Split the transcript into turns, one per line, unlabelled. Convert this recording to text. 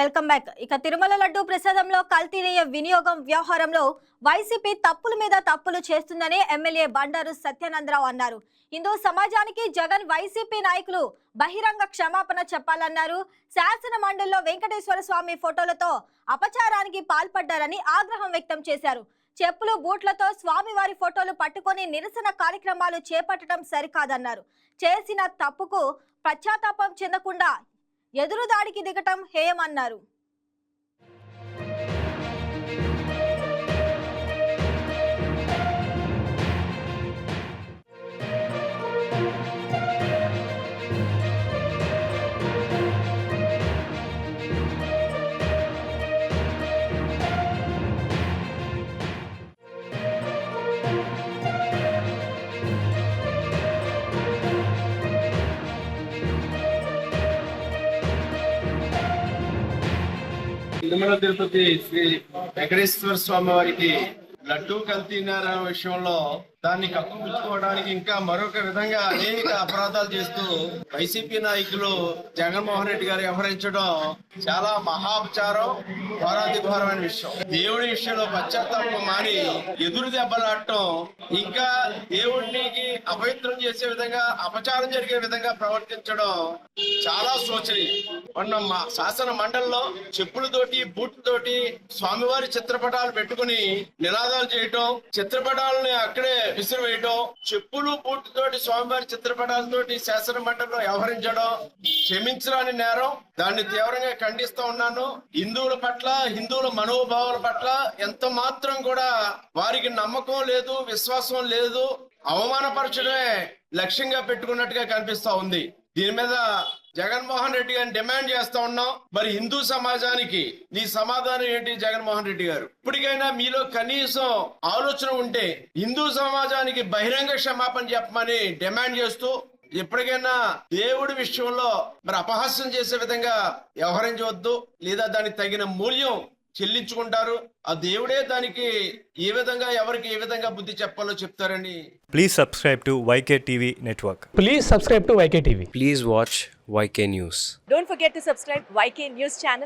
Welcome back. ఇక తిరుమల లడ్డు ప్రసాదంలో కల్తీ వినియోగం వ్యవహారంలో వైసీపీ తప్పుల మీద తప్పులు చేస్తుందని ఎమ్మెల్యే బండారు సత్యానందరావు అన్నారు. హిందూ సమాజానికి జగన్ వైసీపీ నాయకులు బహిరంగ క్షమాపణ చెప్పాలన్నారు. శాసన మండలిలో వెంకటేశ్వర స్వామి ఫోటోలతో అపచారానికి పాల్పడ్డారని ఆగ్రహం వ్యక్తం చేశారు. చెప్పులు బూట్లతో స్వామివారి ఫోటోలు పట్టుకొని నిరసన కార్యక్రమాలు చేపట్టడం సరికాదన్నారు. చేసిన తప్పుకు పశ్చాత్తాపం చెందకుండా ఎదురుదాడికి దిగటం హేయమన్నారు.
తిరుమల తిరుపతి శ్రీ వెంకటేశ్వర స్వామి వారికి లడ్డూ కల్తీ నేరం విషయంలో దాన్ని కప్పుపుచ్చుకోవడానికి ఇంకా మరొక విధంగా అనేక అపరాధాలు చేస్తూ వైసీపీ నాయకులు జగన్మోహన్ రెడ్డి గారు వ్యవహరించడం చాలా మహాపచారం, ఘోరాతి ఘోరమైన విషయం. దేవుడి విషయంలో పశ్చాత్తాపం మాని ఎదురు దెబ్బలాడటం, ఇంకా దేవుడికి అపవిత్రం చేసే విధంగా, అపచారం జరిగే విధంగా ప్రవర్తించడం చాలా శోచనీయం. మొన్న శాసన మండలిలో చెప్పులతోటి బూట్లతోటి స్వామివారి చిత్రపటాలు పెట్టుకుని నినాదాలు చేయటం, చిత్రపటాలని అక్కడే విసిరివేయటం, చెప్పులు బూట్లతోటి స్వామివారి చిత్రపటాలతోటి శాసన మండలిలో వ్యవహరించడం క్షమించరాని నేరం. దాన్ని తీవ్రంగా ఖండిస్తూ ఉన్నాను. హిందువుల పట్ల, హిందువుల మనోభావాల పట్ల ఎంత మాత్రం కూడా వారికి నమ్మకం లేదు, విశ్వాసం లేదు. అవమానపరచడమే లక్ష్యంగా పెట్టుకున్నట్టుగా కనిపిస్తా ఉంది. దీని మీద జగన్మోహన్ రెడ్డి గారిని డిమాండ్ చేస్తా ఉన్నాం. మరి హిందూ సమాజానికి నీ సమాధానం ఏంటి జగన్మోహన్ రెడ్డి గారు? ఇప్పటికైనా మీలో కనీసం ఆలోచన ఉంటే హిందూ సమాజానికి బహిరంగ క్షమాపణ చెప్పమని డిమాండ్ చేస్తూ, ఎప్పటికైనా దేవుడి విషయంలో మరి అపహాస్యం చేసే విధంగా వ్యవహరించవద్దు, లేదా దానికి తగిన మూల్యం చెల్లించుకుంటారు. ఆ దేవుడే దానికి ఏ విధంగా, ఎవరికి ఏ విధంగా బుద్ధి చెప్పాలో చెప్తారని.
Please subscribe to YK TV Network.
Please subscribe to YK TV.
Please watch YK News.
Don't forget to subscribe YK News channel.